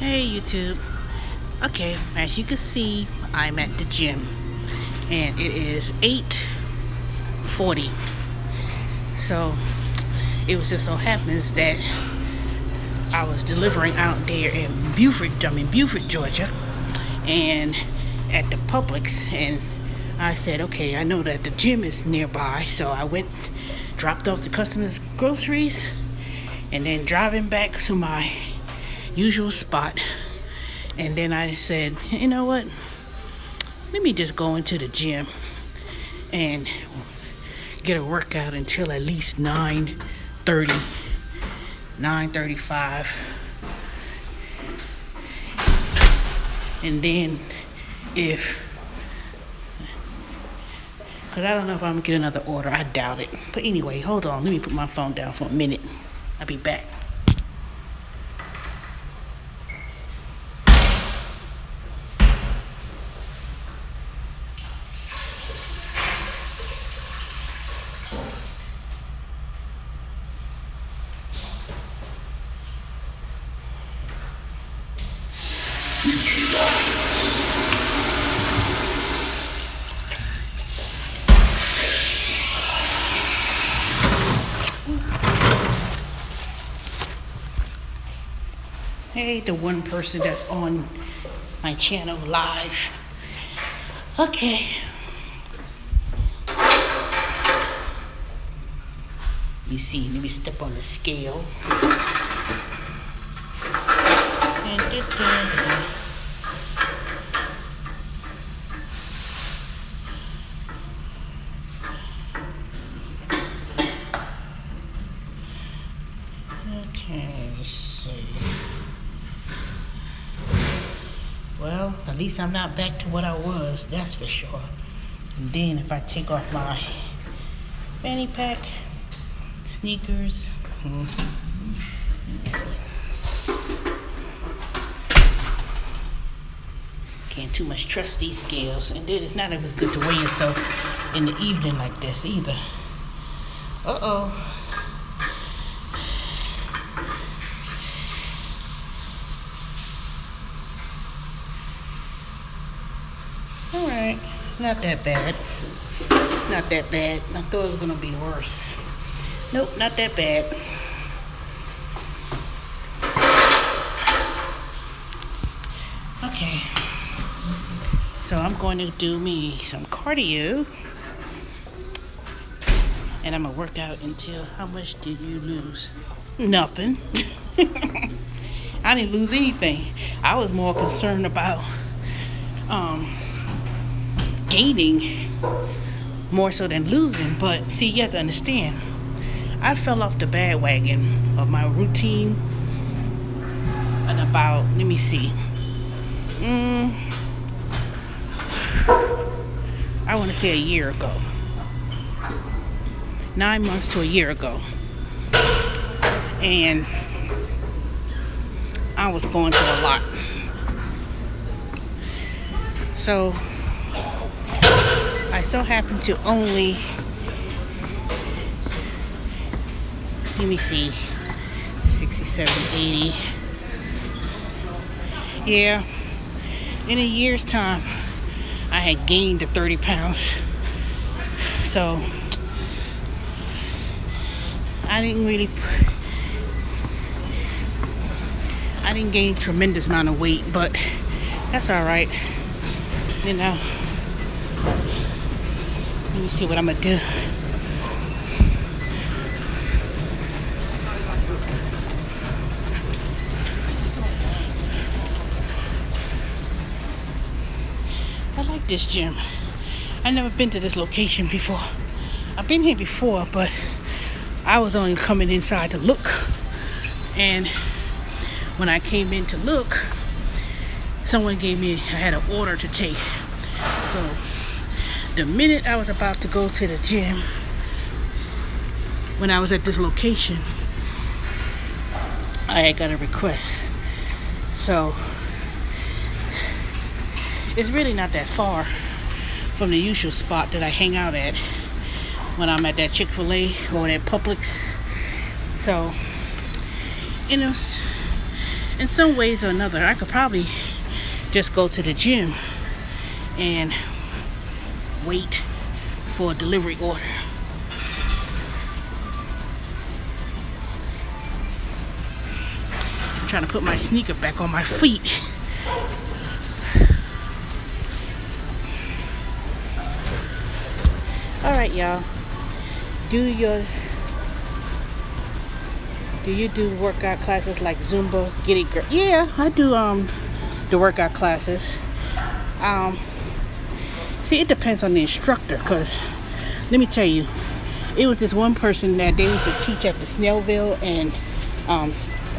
Hey YouTube. Okay, as you can see, I'm at the gym and it is 8:40. So it was just so happens that I was delivering out there in Buford, Georgia, and at the Publix, and I said, okay, I know that the gym is nearby, so I went, dropped off the customers' groceries, and then driving back to my usual spot. And then I said, you know what, let me just go into the gym and get a workout until at least 9:30, 9:35. And then because I don't know if I'm gonna get another order, I doubt it. But anyway, hold on, let me put my phone down for a minute. I'll be back. Hey, the one person that's on my channel live. Okay. Let me step on the scale. Okay, let's see. Well, at least I'm not back to what I was, that's for sure. And then if I take off my fanny pack, sneakers, let me see. Can't too much trust these scales. And then it's not always good to weigh yourself in the evening like this either. Uh-oh. Alright, not that bad. It's not that bad. I thought it was gonna be worse. Nope, not that bad. Okay. So I'm going to do me some cardio. And I'm gonna work out until, how much did you lose? Nothing. I didn't lose anything. I was more concerned about gaining more so than losing. But see, you have to understand, I fell off the bandwagon of my routine in about, let me see, I want to say a year ago. 9 months to a year ago. And I was going through a lot. So I so happened to only, let me see, 67, 80. Yeah, in a year's time, I had gained the 30 pounds. So I didn't gain a tremendous amount of weight, but that's all right. You know, let me see what I'm gonna do. I like this gym. I've never been to this location before. I've been here before, but I was only coming inside to look. And when I came in to look, someone gave me, I had an order to take. So the minute I was about to go to the gym, when I was at this location, I had got a request. So it's really not that far from the usual spot that I hang out at when I'm at that Chick-fil-A or that Publix. So, you know, in some ways or another, I could probably just go to the gym and wait for a delivery order. I'm trying to put my sneaker back on my feet. Alright, y'all. Do you do workout classes like Zumba, Get It Girl? Yeah, I do the workout classes. See, it depends on the instructor, because let me tell you, it was this one person that they used to teach at the Snellville and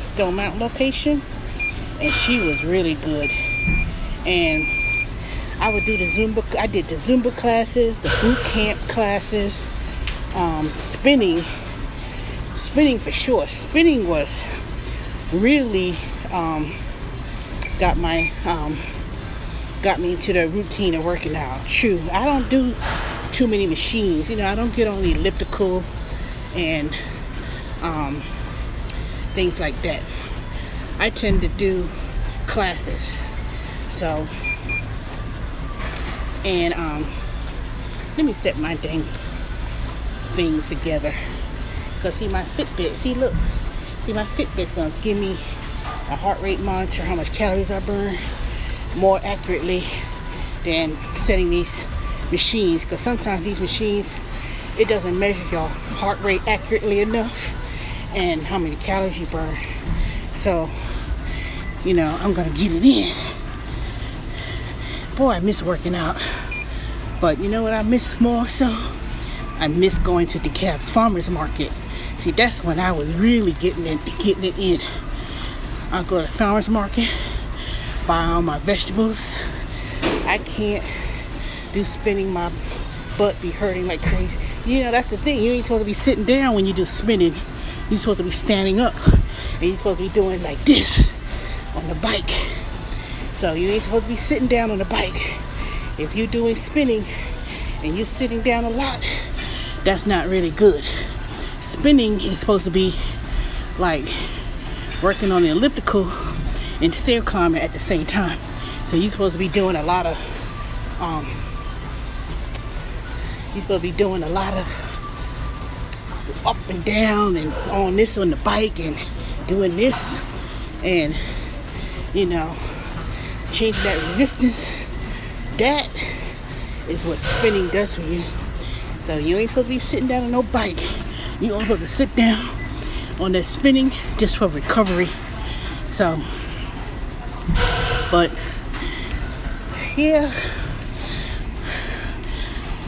Stone Mountain location, and she was really good. And I would do the Zumba. I did the Zumba classes, the boot camp classes, spinning for sure. Spinning was really got me into the routine of working out. True, I don't do too many machines. I don't get on the elliptical and things like that. I tend to do classes. So, and let me set my dang things together. Because see my Fitbit, see my Fitbit's gonna give me a heart rate monitor, how much calories I burn, more accurately than setting these machines. Because sometimes these machines, it doesn't measure your heart rate accurately enough and how many calories you burn. So, I'm gonna get it in. Boy, I miss working out. But you know what I miss more so? I miss going to DeKalb's Farmers Market. See, that's when I was really getting it in. I'll go to the farmers market, buy all my vegetables. I can't do spinning. My butt be hurting like crazy. That's the thing. You ain't supposed to be sitting down when you do spinning. You're supposed to be standing up. And you're supposed to be doing like this on the bike. So you ain't supposed to be sitting down on the bike. If you're doing spinning and you're sitting down a lot, that's not really good. Spinning is supposed to be like working on the elliptical and stair climbing at the same time. So you're supposed to be doing a lot of up and down and on the bike and doing this and changing that resistance. That is what spinning does for you. So you ain't supposed to be sitting down on no bike. You only supposed to sit down on that spinning just for recovery. So, but yeah,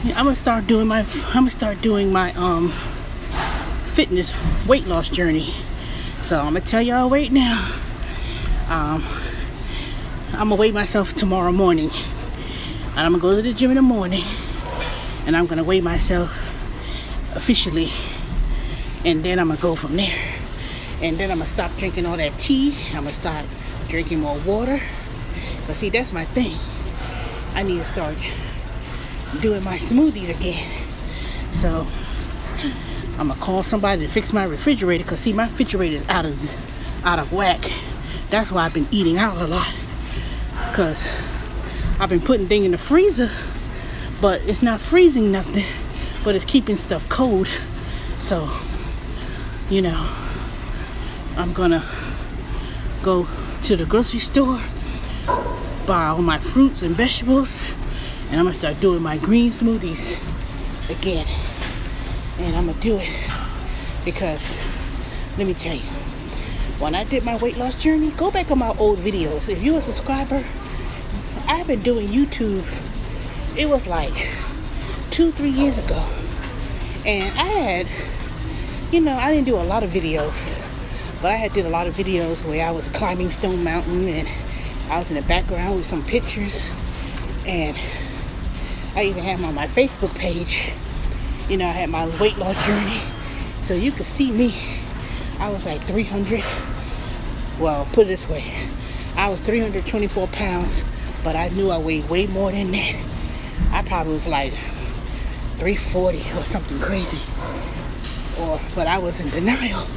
I'm gonna start doing my fitness weight loss journey. So I'm gonna tell y'all right now. I'm gonna weigh myself tomorrow morning, and I'm gonna go to the gym in the morning, and I'm gonna weigh myself officially, and then I'm gonna go from there. And then I'm gonna stop drinking all that tea. I'm gonna start drinking more water. But see, that's my thing. I need to start doing my smoothies again. So I'm gonna call somebody to fix my refrigerator, because see, my refrigerator is out of whack. That's why I've been eating out a lot, because I've been putting things in the freezer, but it's not freezing nothing, but it's keeping stuff cold. So I'm gonna go to the grocery store, buy all my fruits and vegetables, and I'm gonna start doing my green smoothies again. And I'm gonna do it because, let me tell you, when I did my weight loss journey, go back on my old videos. If you're a subscriber, I've been doing YouTube, it was like 2-3 years ago. And I had, I didn't do a lot of videos, but I did a lot of videos where I was climbing Stone Mountain, and I was in the background with some pictures. And I even had them on my Facebook page. I had my weight loss journey, so you could see me. I was like 300, well, put it this way, I was 324 pounds, but I knew I weighed way more than that. I probably was like 340 or something crazy, but I was in denial,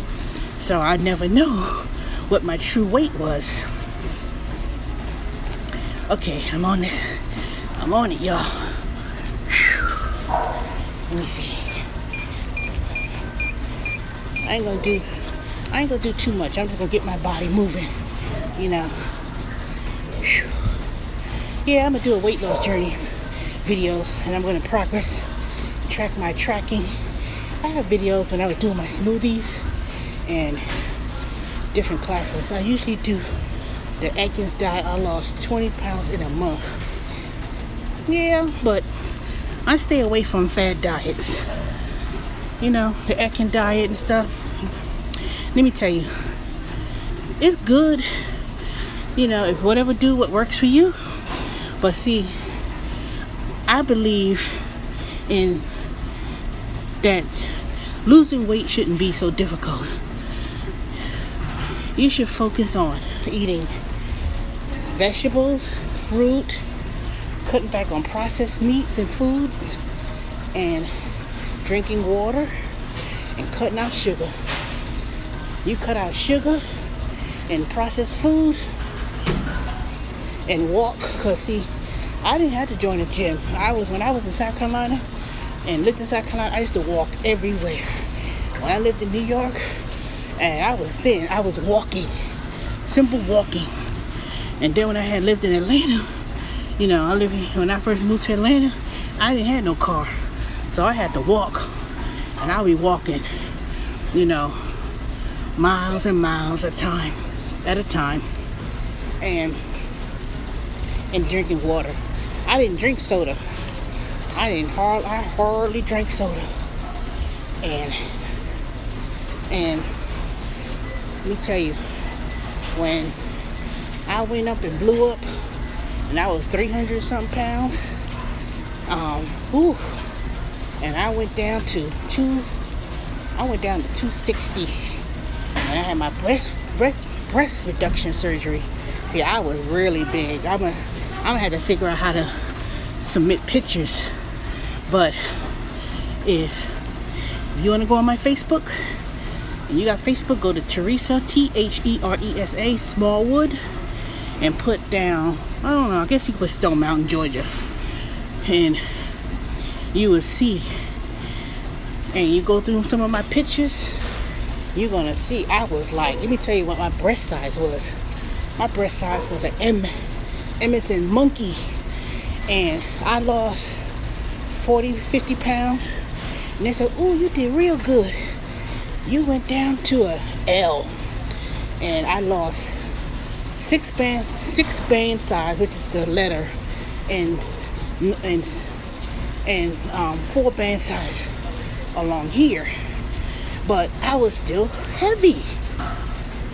so I never know what my true weight was. Okay, I'm on this. I'm on it, y'all. Let me see. I ain't gonna do too much. I'm just gonna get my body moving, you know. Whew. Yeah, I'm gonna do a weight loss journey videos, and I'm gonna track my tracking. I have videos when I was doing my smoothies and different classes. I usually do the Atkins diet. I lost 20 pounds in a month. Yeah, but I stay away from fad diets. You know, the Atkins diet and stuff. Let me tell you, it's good, you know, if what works for you. But see, I believe in that losing weight shouldn't be so difficult. You should focus on eating vegetables, fruit, cutting back on processed meats and foods, and drinking water, and cutting out sugar. You cut out sugar and processed food and walk, because see, I didn't have to join a gym. When I was in South Carolina and lived in South Carolina, I used to walk everywhere. When I lived in New York and I was thin, I was walking, simple walking. And then when I had lived in Atlanta, you know, when I first moved to Atlanta, I didn't have no car, so I had to walk, and I'll be walking, you know, miles and miles at a time, and drinking water. I didn't drink soda. I hardly drank soda. And let me tell you, when I went up and blew up, and I was 300 something pounds, and I went down to 260, and I had my breast reduction surgery. See, I was really big. I'm gonna have to figure out how to submit pictures. But if you want to go on my Facebook, and you got Facebook, go to Teresa, T-H-E-R-E-S-A, Smallwood, and put down, I don't know, I guess you could put Stone Mountain, Georgia, and you will see. And you go through some of my pictures, you're gonna see I was like, let me tell you what my breast size was. My breast size was an M. M is in monkey. And I lost 50 pounds. And they said, oh, you did real good. You went down to a L. And I lost 6 band size, which is the letter, and 4 band size along here. But I was still heavy.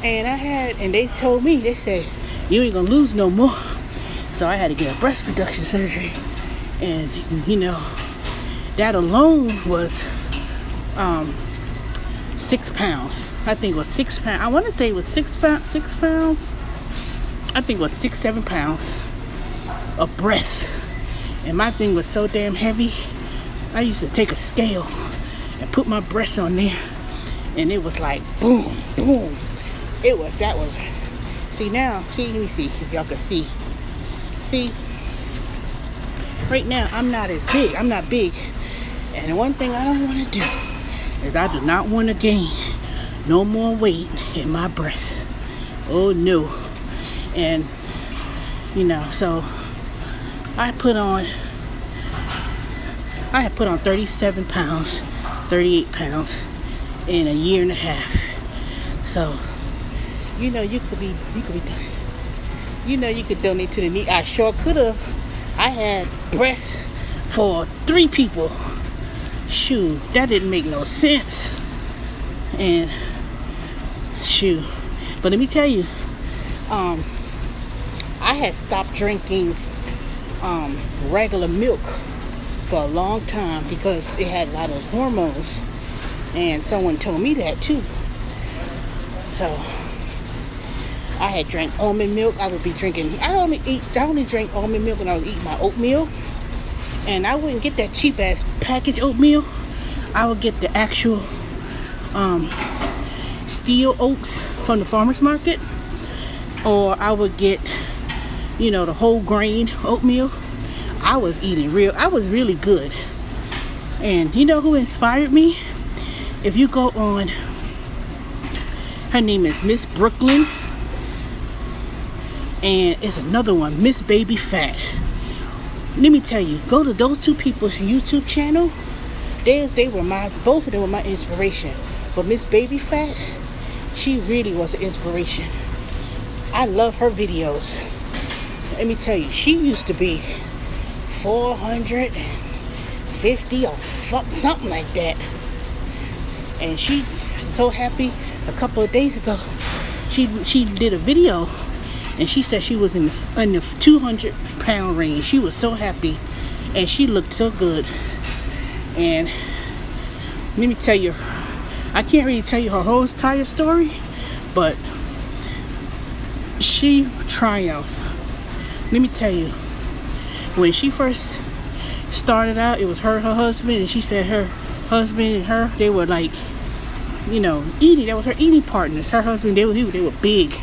And they told me, they said, you ain't gonna lose no more. So I had to get a breast reduction surgery. And you know, that alone was 6 pounds. I think it was 6 pounds. I want to say it was 6 pounds. I think it was 6-7 pounds of breast. And my thing was so damn heavy, I used to take a scale and put my breast on there, and it was like boom, boom. See now, let me see if y'all can see. See, right now I'm not as big. I'm not big. And the one thing I don't want to do is I do not want to gain no more weight in my breast. Oh no. And you know, so I had put on 37 pounds, 38 pounds in a year and a half. So you know, you could donate to the need. I sure could have. I had breasts for 3 people. Shoot, that didn't make no sense. And shoot, but let me tell you, I had stopped drinking regular milk for a long time because it had a lot of hormones, and someone told me that too. So I had drank almond milk. I would be drinking, I only drank almond milk when I was eating my oatmeal. And I wouldn't get that cheap ass packaged oatmeal. I would get the actual steel oats from the farmer's market, or I would get, you know, the whole grain oatmeal. I was really good. And you know who inspired me? If you go on, her name is Miss Brooklyn, and it's another one, Miss Baby Fat. Let me tell you, go to those two people's YouTube channel. Both of them were my inspiration. But Miss Baby Fat, she really was an inspiration. I love her videos. Let me tell you, she used to be 450 or something like that. And she was so happy. A couple of days ago, she did a video, and she said she was in the 200-pound range. She was so happy, and she looked so good. And let me tell you, I can't really tell you her whole entire story, but she triumphed. Let me tell you, when she first started out, it was her husband, and she said her husband and her, they were like, you know, eating. That was her eating partners. Her husband, they were big.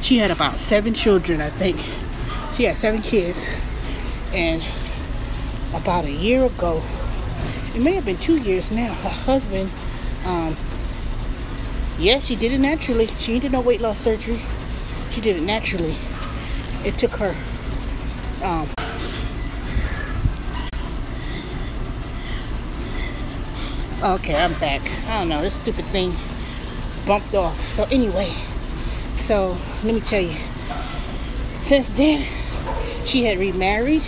She had about 7 children, I think. She had 7 kids. And about a year ago, it may have been 2 years now, her husband, yeah, she did it naturally. She did no weight loss surgery. She did it naturally. It took her, okay, I'm back. I don't know, this stupid thing bumped off. So anyway, so let me tell you, since then, she had remarried,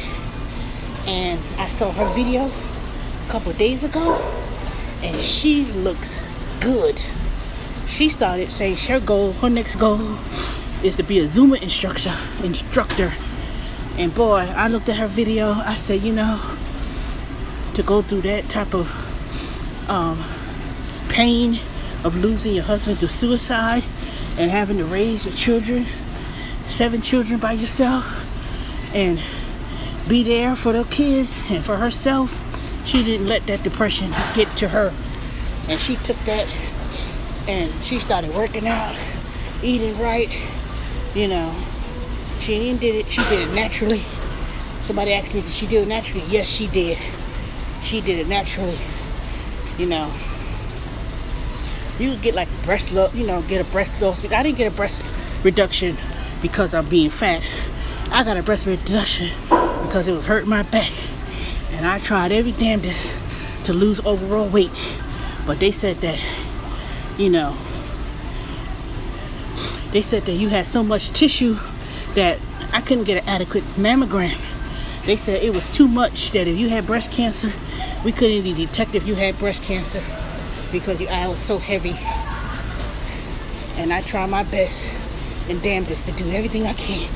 and I saw her video a couple days ago, and she looks good. She started saying her next goal is to be a Zumba instructor. And boy, I looked at her video, I said, you know, to go through that type of pain of losing your husband to suicide and having to raise your children, 7 children by yourself, and be there for the kids and for herself, she didn't let that depression get to her. And she took that and she started working out, eating right, you know. She did it naturally. Somebody asked me, did she do it naturally? Yes, she did. She did it naturally. You know, you could get like breast loss, you know, get a breast loss. I didn't get a breast reduction because I'm being fat. I got a breast reduction because it was hurting my back. And I tried every damnedest to lose overall weight. But they said that, you know, they said that you had so much tissue that I couldn't get an adequate mammogram. They said it was too much, that if you had breast cancer, we couldn't even detect if you had breast cancer because your eye was so heavy. And I try my best and damnedest to do everything I can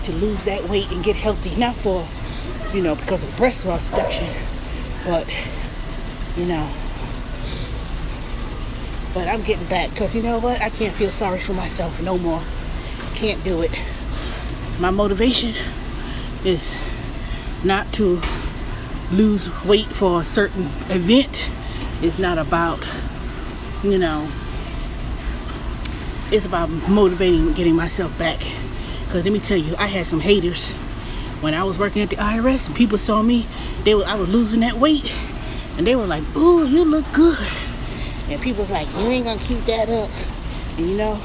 to lose that weight and get healthy. Not for, you know, because of breast loss reduction, but, you know, but I'm getting back because, you know what, I can't feel sorry for myself no more. Can't do it. My motivation is not to lose weight for a certain event. It's not about, you know, it's about motivating and getting myself back. Because let me tell you, I had some haters when I was working at the IRS, and people saw me, I was losing that weight, and they were like, ooh, you look good. And people was like, you ain't gonna keep that up. And you know,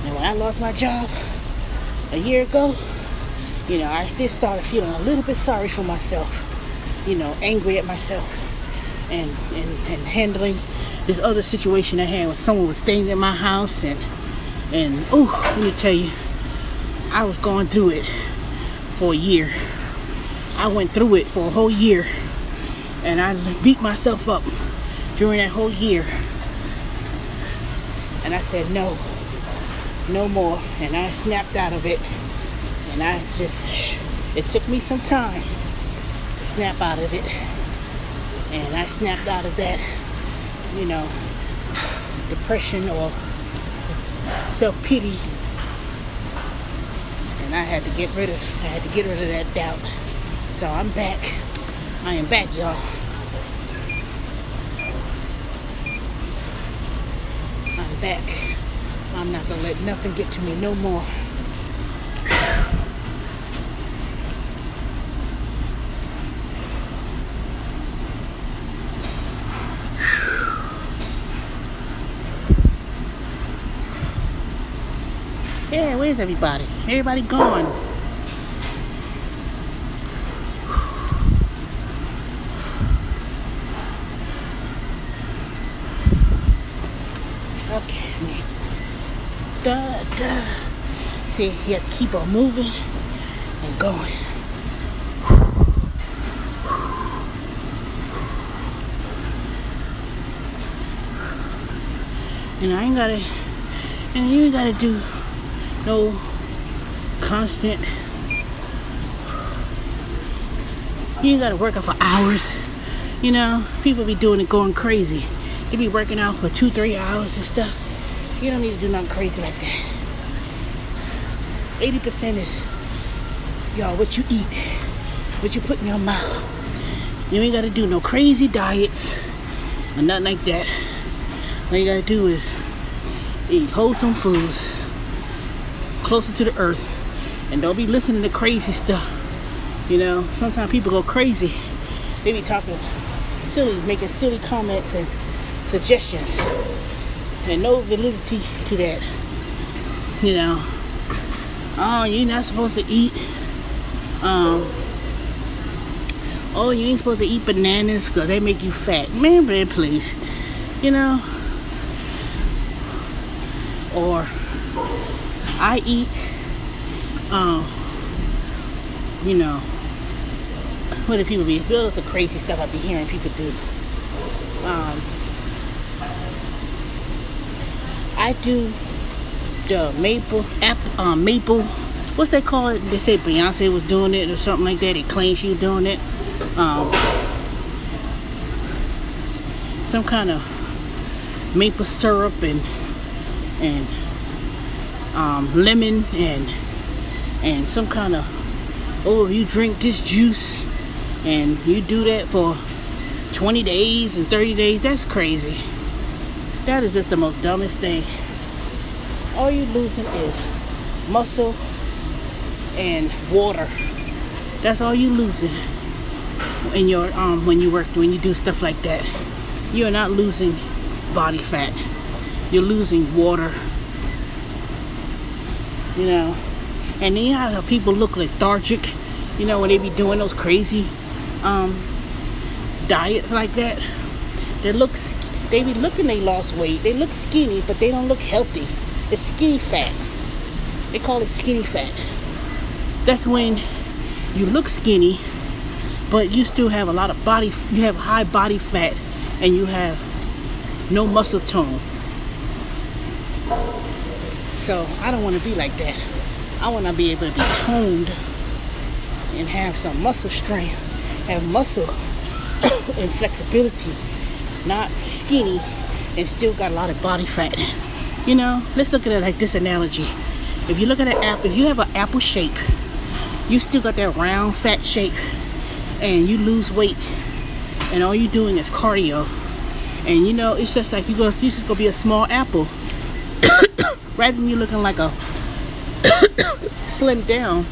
and when I lost my job a year ago, you know, I still started feeling a little bit sorry for myself, you know, angry at myself, and handling this other situation I had when someone was staying in my house, and oh, let me tell you, I was going through it for a year. I went through it for a whole year, and I beat myself up during that whole year, and I said no more, and I snapped out of it. And it took me some time to snap out of it. And I snapped out of that, you know, depression or self-pity. And I had to get rid of that doubt. So I'm back. I am back, y'all. I'm back. I'm not gonna let nothing get to me no more. Yeah, where's everybody? Everybody gone. Okay. See, you have to keep on moving and going. And I ain't gotta, and you ain't gotta do no constant. You ain't gotta work out for hours. You know, people be doing it going crazy. They be working out for 2-3 hours and stuff. You don't need to do nothing crazy like that. 80% is, y'all, what you eat, what you put in your mouth. You ain't gotta do no crazy diets or nothing like that. All you gotta do is eat wholesome foods, closer to the earth, and don't be listening to crazy stuff. You know, sometimes people go crazy. They be talking silly, making silly comments and suggestions, and no validity to that. You know, oh, you're not supposed to eat. Oh, you ain't supposed to eat bananas because they make you fat. Man, please. You know, or I eat, you know, what do people be? Well, it's the crazy stuff I be hearing people do. I do the maple, what's they call it? They say Beyonce was doing it or something like that. They claim she was doing it. Some kind of maple syrup and lemon and some kind of, oh, you drink this juice and you do that for 20 days and 30 days. That's crazy. That is just the most dumbest thing. All you're losing is muscle and water. That's all you're losing in your when you do stuff like that. You're not losing body fat. You're losing water. You know, and then you know how people look lethargic, you know, when they be doing those crazy diets like that. They be looking, they lost weight, they look skinny, but they don't look healthy. It's skinny fat. They call it skinny fat. That's when you look skinny, but you still have a lot of you have high body fat, and you have no muscle tone. So I don't want to be like that. I want to be able to be toned and have some muscle strength, have muscle and flexibility, not skinny and still got a lot of body fat. You know, let's look at it like this analogy. If you look at an apple, if you have an apple shape, you still got that round fat shape, and you lose weight, and all you're doing is cardio, and you know, it's just like you just gonna be a small apple. Rather than you looking like a slimmed down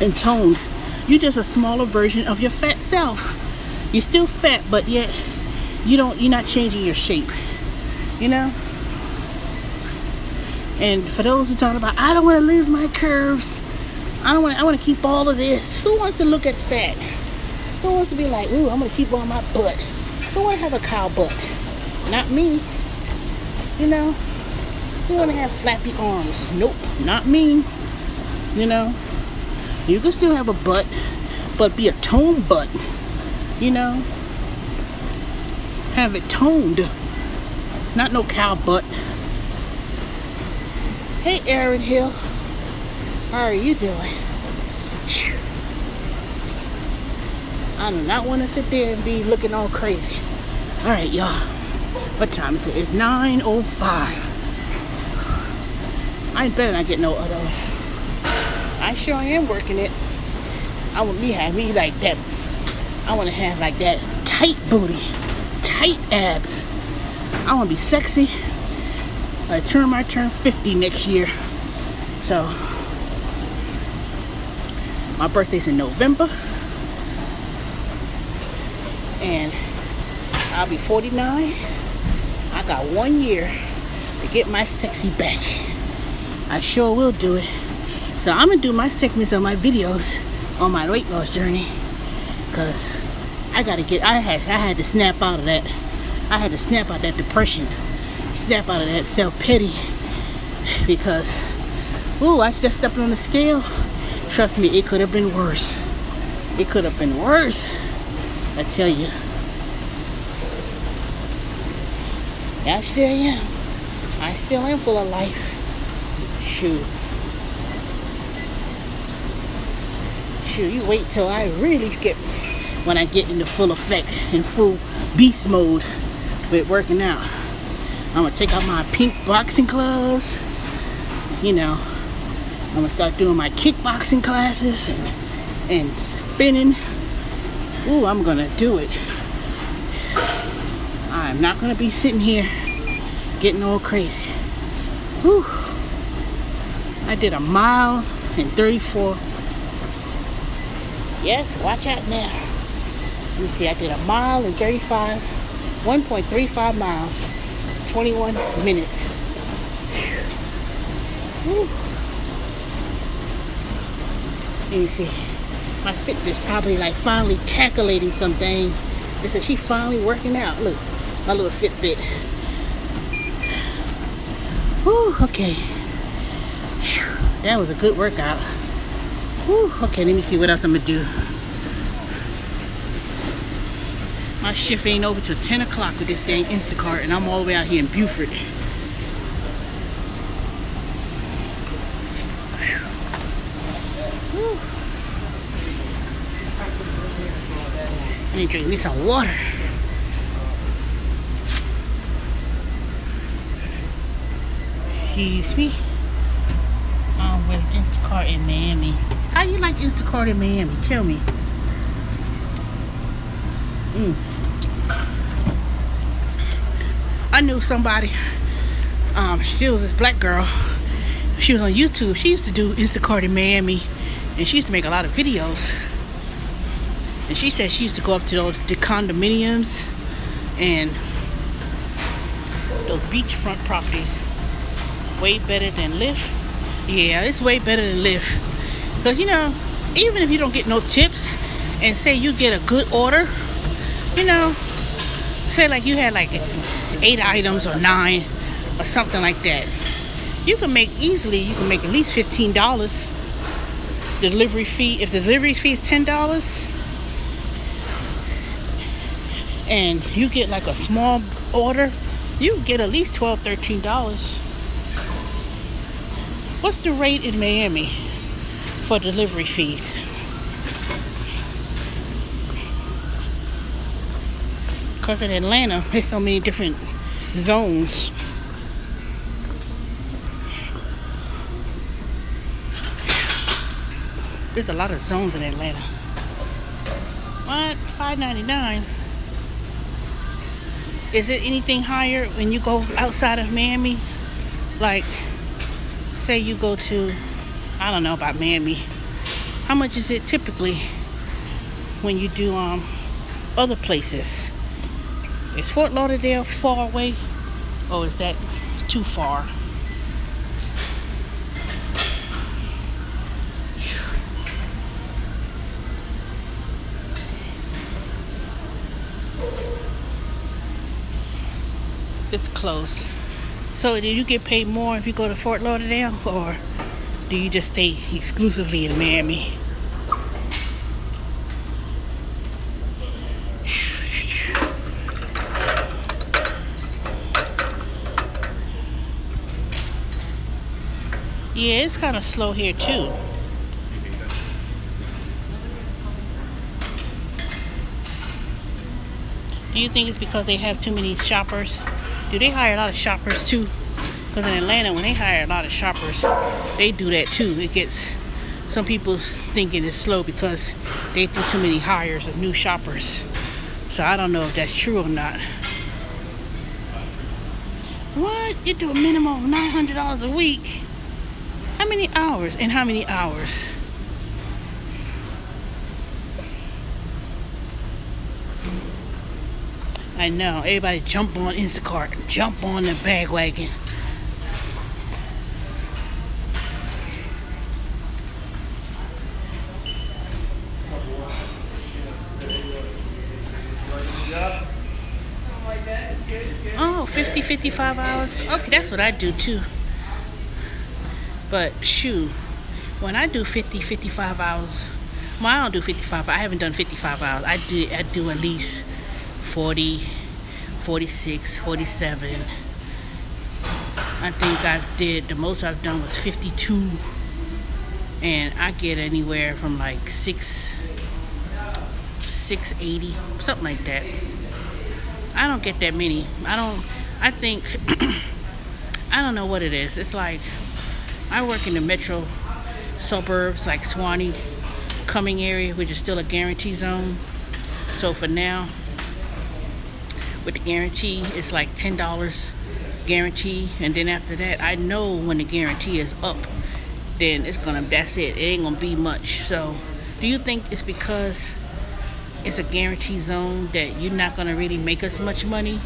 and toned, you just a smaller version of your fat self. You're still fat, but yet you're not changing your shape, you know. And for those who talk about, I don't want to lose my curves, I want to keep all of this. Who wants to look at fat? Who wants to be like, ooh, I'm gonna keep on my butt? Who want to have a cow butt? Not me. You know, who want to have flappy arms? Nope, not me. You know, you can still have a butt, but be a toned butt. You know, have it toned, not no cow butt. Hey, Aaron Hill, how are you doing? Whew. I do not want to sit there and be looking all crazy. All right, y'all. What time is it? It's 9:05. I better not get no other. I sure am working it. I want me have me like that. I want to have like that tight booty, tight abs. I want to be sexy I turn 50 next year. So my birthday's in November, and I'll be 49. I got 1 year to get my sexy back. I sure will do it. So I'm gonna do my segments of my videos on my weight loss journey, because I had to snap out of that. I had to snap out of that depression, snap out of that self-pity, because ooh, I just stepped on the scale. Trust me, it could have been worse. It could have been worse, I tell you. Yeah, I still am. I still am full of life. Shoot, you wait till I really when I get into full effect, in full beast mode with working out. I'm gonna take out my pink boxing gloves. You know, I'm gonna start doing my kickboxing classes and spinning. Ooh, I'm gonna do it. I'm not gonna be sitting here getting all crazy. Whew. I did 1 mile and 34. Yes, watch out now. Let me see, I did 1 mile and 35, 1.35 miles, 21 minutes. Whew. Let me see. My Fitbit's probably like finally calculating something. They said she finally working out. Look, my little Fitbit. Whew, okay. Whew, that was a good workout. Whew, okay, let me see what else I'm gonna do. My shift ain't over till 10 o'clock with this dang Instacart, and I'm all the way out here in Buford. I need to drink me some water. Excuse me. I'm with Instacart in Miami. How you like Instacart in Miami? Tell me. I knew somebody. She was this black girl. She was on YouTube. She used to do Instacart in Miami, and she used to make a lot of videos. And she said she used to go up to the condominiums and those beachfront properties. Way better than Lyft. Yeah, it's way better than Lyft. Because, you know, even if you don't get no tips, and say you get a good order, you know, say like you had like 8 items or 9 or something like that, you can make at least $15 delivery fee. If the delivery fee is $10 and you get like a small order, you get at least $12, $13. What's the rate in Miami for delivery fees? Because in Atlanta, there's so many different zones. There's a lot of zones in Atlanta. What? $5.99? Is it anything higher when you go outside of Miami? Like, say you go to, I don't know about Miami. How much is it typically when you do other places? Is Fort Lauderdale far away, or is that too far? It's close. So do you get paid more if you go to Fort Lauderdale, or do you just stay exclusively in Miami? Yeah, it's kind of slow here too. Do you think it's because they have too many shoppers? Do they hire a lot of shoppers too? Because in Atlanta, when they hire a lot of shoppers, they do that too. It gets some people thinking it's slow because they do too many hires of new shoppers. So I don't know if that's true or not. What? You do a minimum of $900 a week? How many hours? And how many hours? I know. Everybody jump on Instacart. Jump on the bag wagon. Oh, 50, 55 hours. Okay, that's what I do too. But shoot, when I do 50, 55 hours, well, I don't do 55. I haven't done 55 hours. I do at least 40, 46, 47. I think I did, the most I've done was 52. And I get anywhere from like 680, something like that. I don't get that many. I think, I don't know what it is. It's like, I work in the metro suburbs, like Suwannee, Cumming area, which is still a guarantee zone. So for now, with the guarantee, it's like $10 guarantee. And then after that, I know when the guarantee is up, then that's it. It ain't gonna be much. So do you think it's because it's a guarantee zone that you're not gonna really make as much money?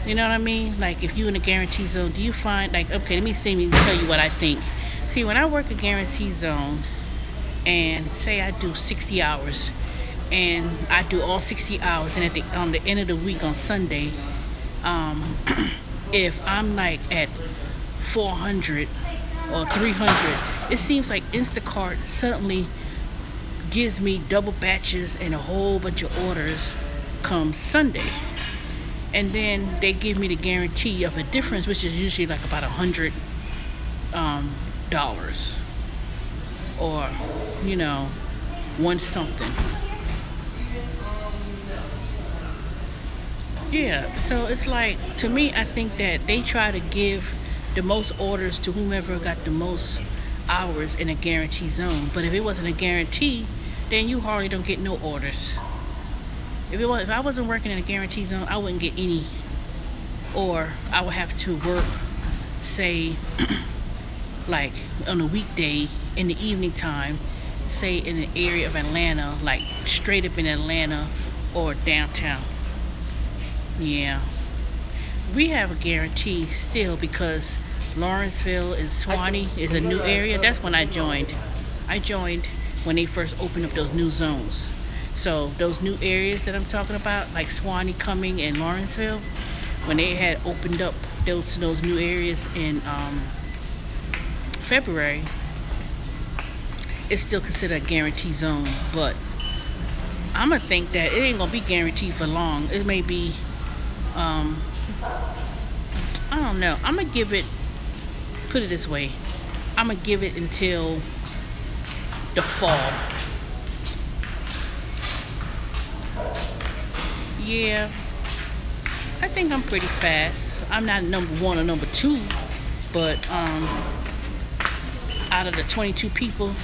You know what I mean? Like if you're in a guarantee zone, do you find, like, okay, let me tell you what I think. See, when I work a guarantee zone and say I do 60 hours and I do all 60 hours, and on the end of the week on Sunday, if I'm like at 400 or 300, it seems like Instacart suddenly gives me double batches and a whole bunch of orders come Sunday. And then they give me the guarantee of a difference, which is usually like about $100 or, you know, one something. Yeah, so it's like, to me, I think that they try to give the most orders to whomever got the most hours in a guarantee zone. But if it wasn't a guarantee, then you hardly don't get no orders. If I wasn't working in a guarantee zone, I wouldn't get any. Or I would have to work, say, like on a weekday in the evening time, say in an area of Atlanta, like straight up in Atlanta or downtown. Yeah. We have a guarantee still because Lawrenceville and Suwannee is a new area. That's when I joined. I joined when they first opened up those new zones. So those new areas that I'm talking about, like Suwannee, Cumming, and Lawrenceville, when they had opened up those new areas in February, it's still considered a guarantee zone. But I'm gonna think that it ain't gonna be guaranteed for long. It may be, I don't know. I'm gonna give it, put it this way, I'm gonna give it until the fall. Yeah, I think I'm pretty fast. I'm not number 1 or number 2, but out of the 22 people,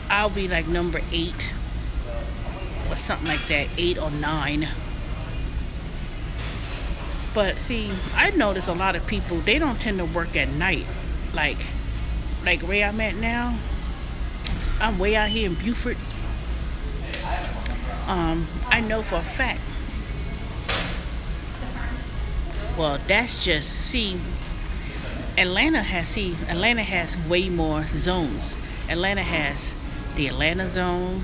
I'll be like number 8 or something like that, 8 or 9. But see, I notice a lot of people, they don't tend to work at night. Like where I'm at now, I'm way out here in Beaufort. I know for a fact. Well, that's just, see, Atlanta has way more zones. Atlanta has the Atlanta zone.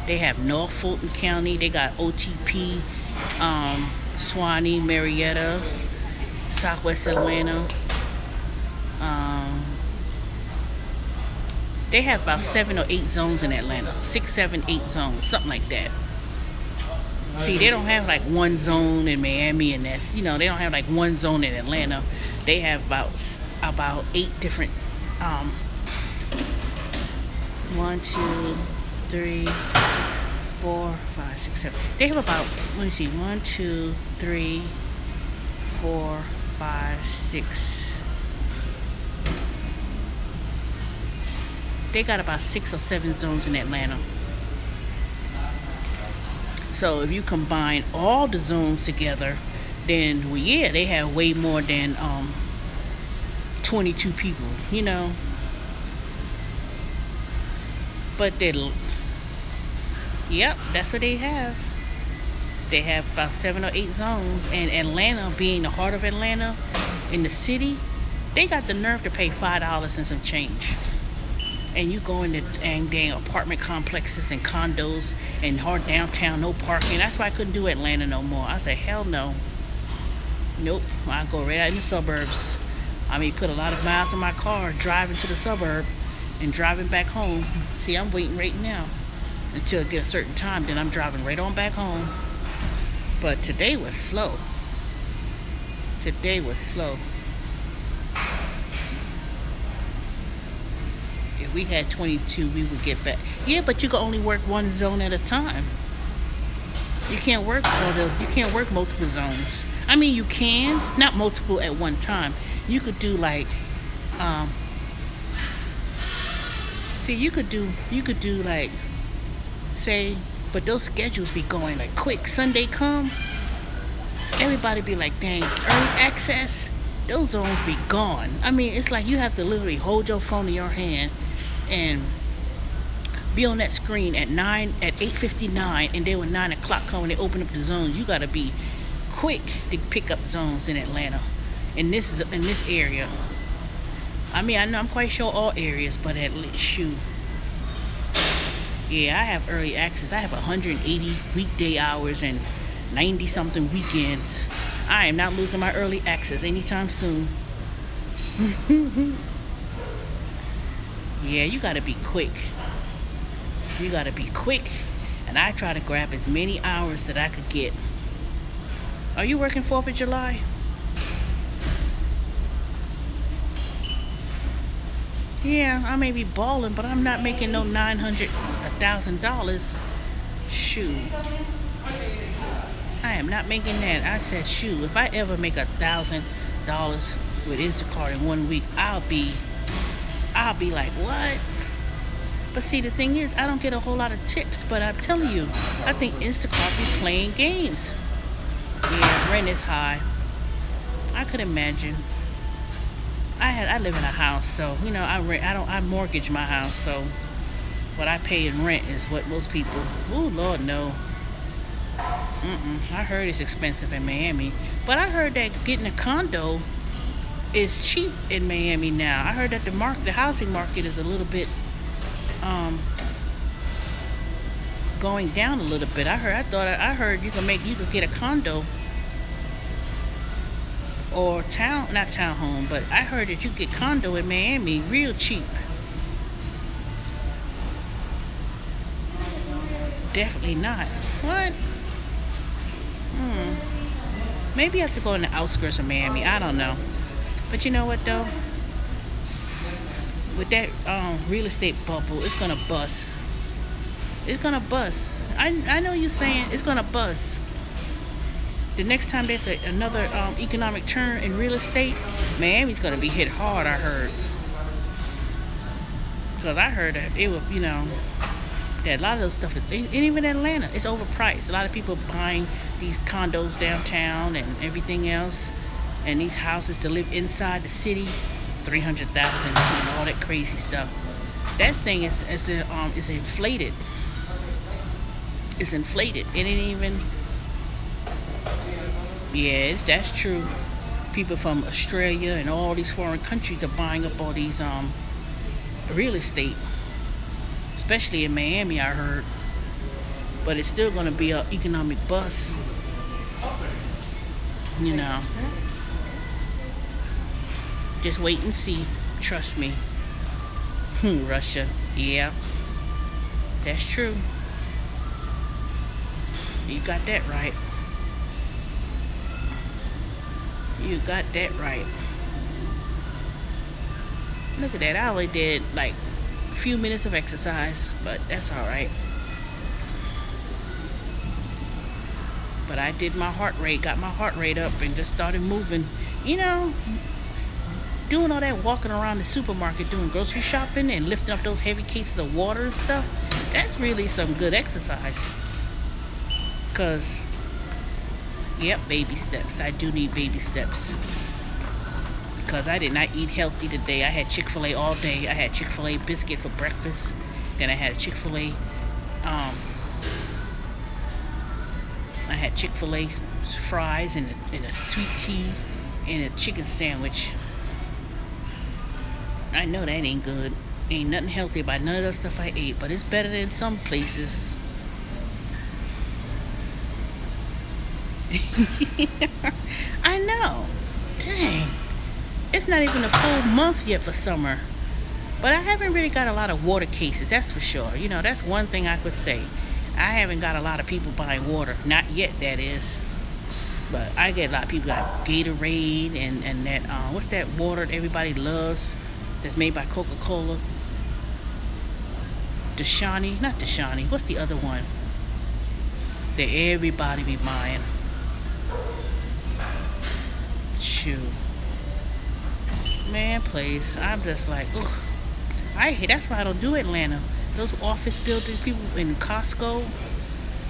They have North Fulton County. They got OTP, Suwannee, Marietta, Southwest Atlanta. They have about 7 or 8 zones in Atlanta. 6, 7, 8 zones, something like that. See, they don't have like one zone in Miami, and that's, you know, they don't have like one zone in Atlanta. They have about 8 different 1, 2, 3, 4, 5, 6, 7. They have about, let me see, 1, 2, 3, 4, 5, 6. They got about 6 or 7 zones in Atlanta. So if you combine all the zones together, then well, yeah, they have way more than 22 people, you know. But yep, that's what they have. They have about 7 or 8 zones, and Atlanta, being the heart of Atlanta, in the city, they got the nerve to pay $5 and some change. And you go into dang apartment complexes and condos and hard downtown, no parking. That's why I couldn't do Atlanta no more. I said, hell no. Nope, I go right out in the suburbs. I mean, put a lot of miles on my car driving to the suburb and driving back home. See, I'm waiting right now until I get a certain time, then I'm driving right on back home. But today was slow. Today was slow. If we had 22, we would get back. Yeah, but you can only work one zone at a time. You can't work all those. You can't work multiple zones. I mean, you can, not multiple at one time. You could do like, see, you could do like, say, but those schedules be going like quick. Sunday come, everybody be like, dang, early access, those zones be gone. I mean, it's like you have to literally hold your phone in your hand and be on that screen at 8:59, and then when 9 o'clock come, when they open up the zones, you gotta be quick to pick up zones in Atlanta, in this area. I mean, I know I'm quite sure all areas, but at least shoot. Yeah, I have early access. I have 180 weekday hours and 90 something weekends. I am not losing my early access anytime soon. Yeah, you gotta be quick. You gotta be quick. And I try to grab as many hours that I could get. Are you working 4th of July? Yeah, I may be balling, but I'm not making no $900, $1,000. Shoot. I am not making that. I said, shoot, if I ever make $1,000 with Instacart in 1 week, I'll be like, what? But see, the thing is, I don't get a whole lot of tips, but I'm telling you, I think Instacart be playing games. Yeah, rent is high. I could imagine. I live in a house, so you know I mortgage my house, so what I pay in rent is what most people. Oh Lord, no. I heard it's expensive in Miami, but I heard that getting a condo is cheap in Miami now. I heard that the housing market is a little bit going down a little bit. I heard you could get a condo or not townhome, but I heard that you get condo in Miami real cheap. Definitely not. What? Maybe I have to go in the outskirts of Miami. I don't know. But you know what though? With that real estate bubble, it's gonna bust. It's gonna bust. I know you're saying it's gonna bust. The next time there's another economic turn in real estate, Miami's gonna be hit hard, I heard. Because I heard that it was, you know, that a lot of those stuff, and even Atlanta, it's overpriced. A lot of people buying these condos downtown and everything else, and these houses to live inside the city, $300,000 and all that crazy stuff. That thing is inflated. It's inflated. It ain't even. Yeah, that's true. People from Australia and all these foreign countries are buying up all these real estate, especially in Miami, I heard. But it's still going to be an economic bust, you know. Just wait and see. Trust me. Russia, yeah, that's true. You got that right. You got that right. Look at that. I only did like a few minutes of exercise, but that's all right. But I did my heart rate, got my heart rate up, and just started moving. You know, doing all that walking around the supermarket, doing grocery shopping, and lifting up those heavy cases of water and stuff. That's really some good exercise. Because, yep, baby steps. I do need baby steps. Because I did not eat healthy today. I had Chick-fil-A all day. I had Chick-fil-A biscuit for breakfast. Then I had a Chick-fil-A, I had Chick-fil-A fries and a sweet tea and a chicken sandwich. I know that ain't good. Ain't nothing healthy about none of the stuff I ate, but it's better than some places. I know. Dang. It's not even a full month yet for summer. But I haven't really got a lot of water cases, that's for sure. You know, that's one thing I could say. I haven't got a lot of people buying water. Not yet, that is. But I get a lot of people got Gatorade and that, what's that water that everybody loves that's made by Coca-Cola? Dasani? Not Dasani. What's the other one that everybody be buying? Shoot. Man, please. I'm just like, ugh. I hate. That's why I don't do Atlanta. Those office buildings, people in Costco,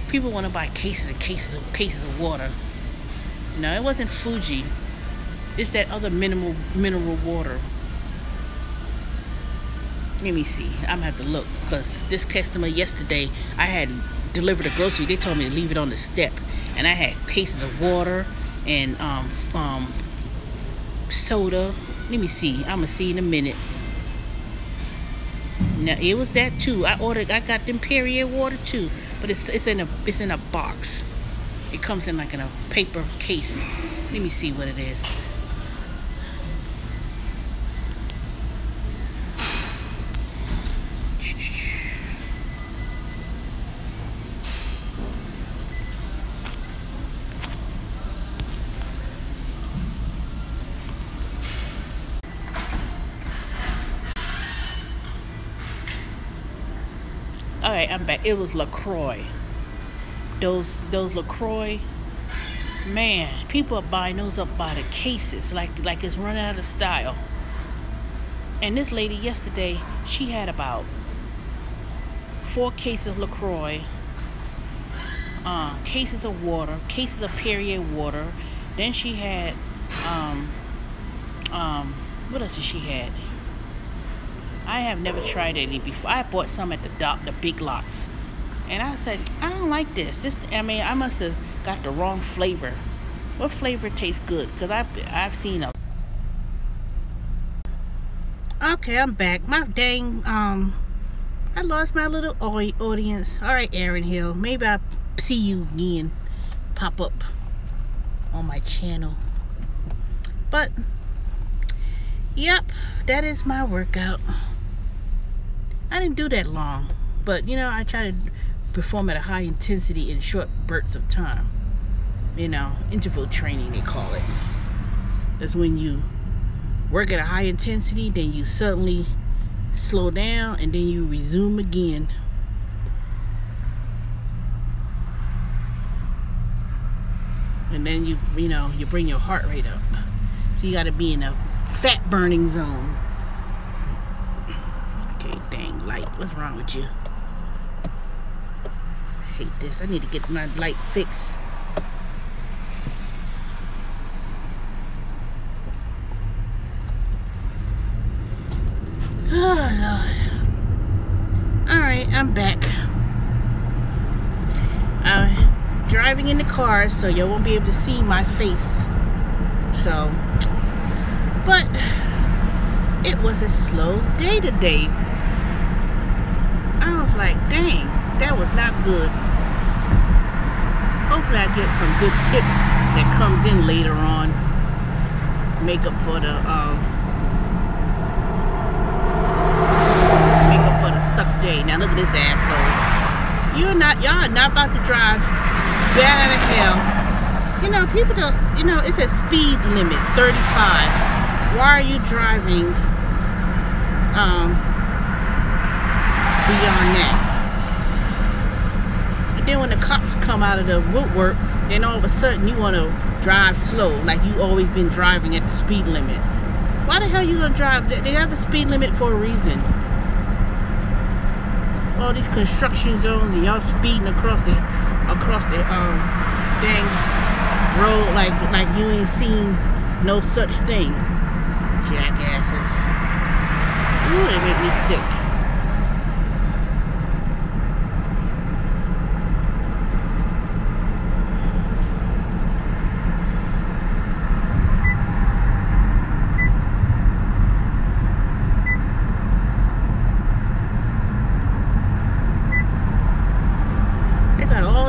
people want to buy cases and cases of water. No, it wasn't Fuji. It's that other mineral water. Let me see. I'm gonna have to look, because this customer yesterday, I had delivered a grocery. They told me to leave it on the step, and I had cases of water and soda. Let me see. I'm gonna see in a minute. Now it was that too. I got them Perrier water too, but it's in a box. It comes in like in a paper case. Let me see what it is. Alright, I'm back. It was LaCroix. Those LaCroix, man, people are buying those up by the cases, like it's running out of style. And this lady yesterday, she had about 4 cases of LaCroix, cases of water, cases of Perrier water. Then she had what else did she had? I have never tried any before. I bought some at the Big Lots, and I said, I don't like this. I mean, I must have got the wrong flavor. What flavor tastes good? Because I've seen a. Okay, I'm back. My dang, I lost my little audience. All right, Aaron Hill. Maybe I'll see you again. Pop up on my channel. But, yep, that is my workout. I didn't do that long, but you know, I try to perform at a high intensity in short bursts of time. You know, interval training they call it. That's when you work at a high intensity, then you suddenly slow down, and then you resume again. And then you bring your heart rate up. So you got to be in a fat burning zone. Okay, dang light. What's wrong with you? I hate this. I need to get my light fixed. Oh, Lord. Alright, I'm back. I'm driving in the car, so y'all won't be able to see my face. So, but it was a slow day today. I was like, dang, that was not good. Hopefully I get some good tips that comes in later on. Make up for the suck day. Now look at this asshole. Y'all are not about to drive bad out of hell. You know, people don't, you know, it's a speed limit, 35. Why are you driving beyond that? And then when the cops come out of the woodwork, then all of a sudden you want to drive slow, like you always been driving at the speed limit. Why the hell you gonna drive? They have a speed limit for a reason. All these construction zones and y'all speeding across the across the dang road like you ain't seen no such thing. Jackasses. Ooh, they make me sick.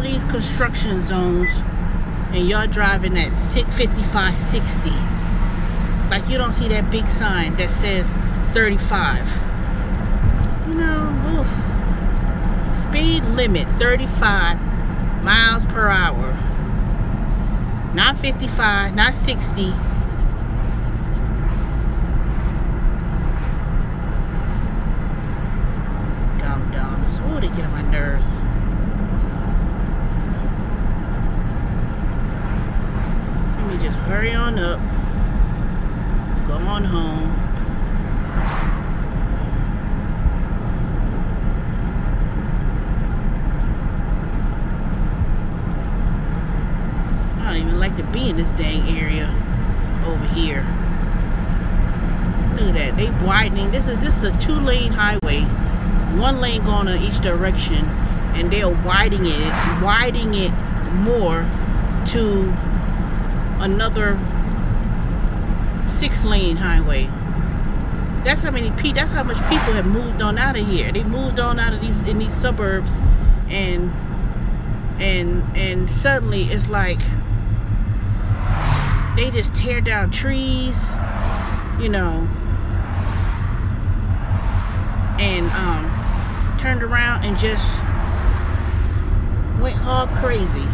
These construction zones, and y'all driving at 55, 60. Like you don't see that big sign that says 35. You know, oof. Speed limit 35 miles per hour. Not 55, not 60. Dum-dums. Ooh, they get on my nerves. Just hurry on up, go on home. I don't even like to be in this dang area over here. Look at that, they widening. This is a 2-lane highway, 1 lane going in each direction, and they're widening it more to another 6-lane highway. That's how much people have moved on out of here. They moved on out of these suburbs, and suddenly it's like they just tear down trees, you know, and turned around and just went all crazy.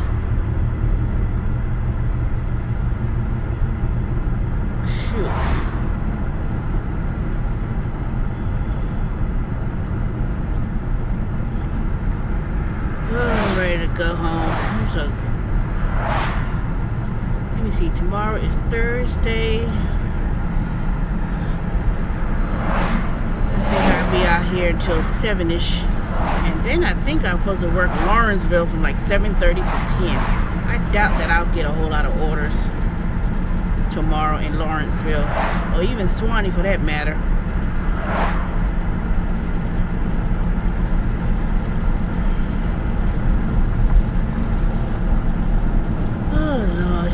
Shoot. Oh, I'm ready to go home. So, let me see. Tomorrow is Thursday. I think I'll be out here until 7ish, and then I think I'm supposed to work Lawrenceville from like 7:30 to 10. I doubt that I'll get a whole lot of orders tomorrow in Lawrenceville, or even Swanee for that matter. Oh Lord.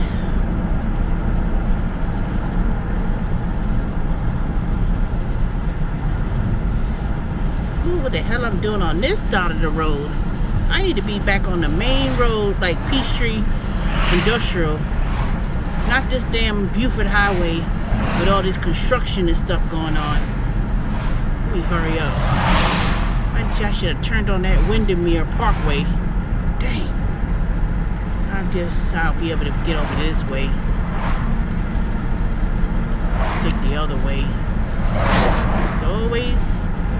Ooh, what the hell I'm doing on this side of the road? I need to be back on the main road, like Peachtree Industrial. Not this damn Buford Highway with all this construction and stuff going on. Let me hurry up. I should have turned on that Windermere Parkway. Dang. I guess I'll be able to get over this way. Take the other way. There's always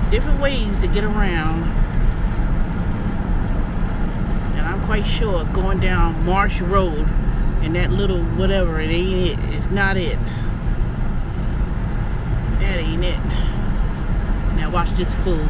different ways to get around. And I'm quite sure going down Marsh Road and that little whatever, it ain't it. It's not it. That ain't it. Now watch this fool.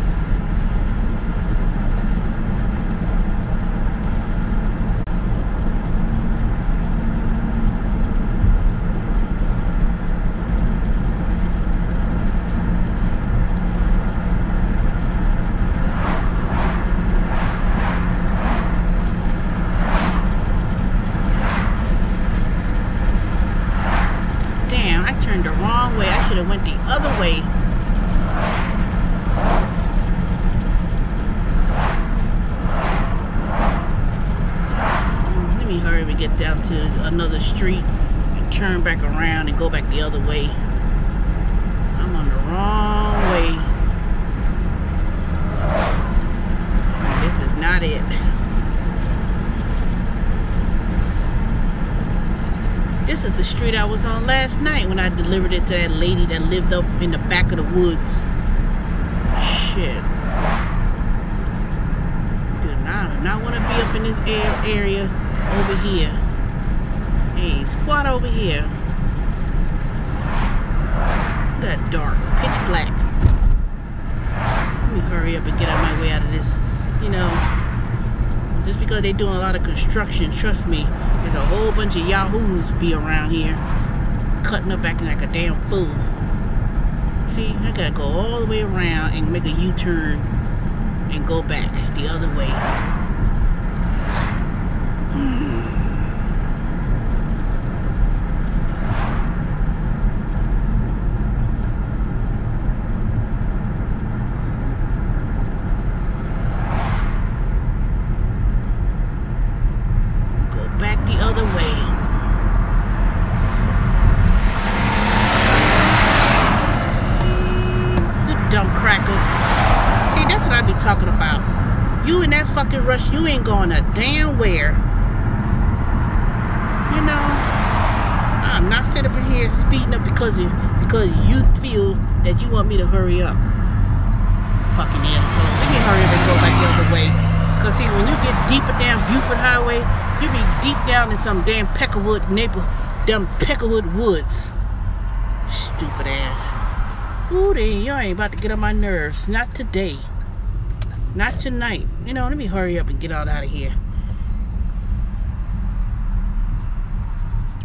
The wrong way. I should have went the other way. Let me hurry and get down to another street and turn back around and go back the other way. I'm on the wrong way. This is not it. This is the street I was on last night when I delivered it to that lady that lived up in the back of the woods. Shit. Do not want to be up in this area over here. Hey, squat over here. That dark, pitch black. Let me hurry up and get out my way out of this. You know, Just because they're doing a lot of construction, trust me, there's a whole bunch of yahoos be around here cutting up, acting like a damn fool. See, I gotta go all the way around and make a U-turn and go back the other way. Dumb cracker. See, that's what I be talking about. You in that fucking rush, you ain't going a damn where. You know, I'm not sitting up in here speeding up because you feel that you want me to hurry up. Fucking asshole. Let me hurry up and go back the other way. Cause see, when you get deeper down Buford Highway, you be deep down in some damn Peckerwood woods. Stupid ass. Ooh, you ain't about to get on my nerves. Not today. Not tonight. You know, let me hurry up and get out of here.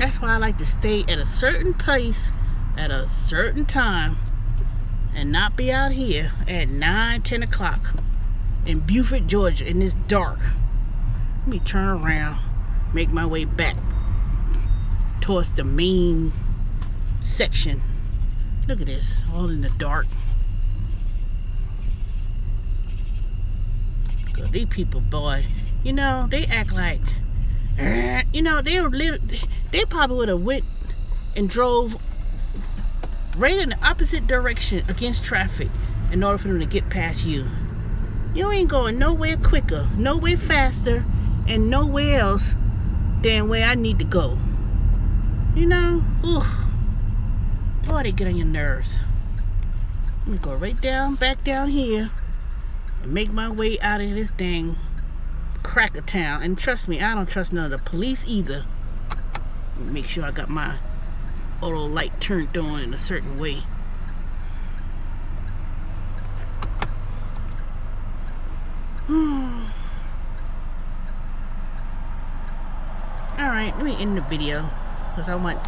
That's why I like to stay at a certain place at a certain time and not be out here at 9, 10 o'clock in Buford, Georgia, and it's dark. Let me turn around, make my way back towards the main section. Look at this, all in the dark. God, these people, boy, you know, they act like, you know, they probably would have went and drove right in the opposite direction against traffic in order for them to get past you. You ain't going nowhere quicker, nowhere faster, and nowhere else than where I need to go. You know, oof. Boy, they get on your nerves. Let me go right down, back down here, and make my way out of this dang cracker town. And trust me, I don't trust none of the police either. Make sure I got my auto light turned on in a certain way. Alright, let me end the video because I want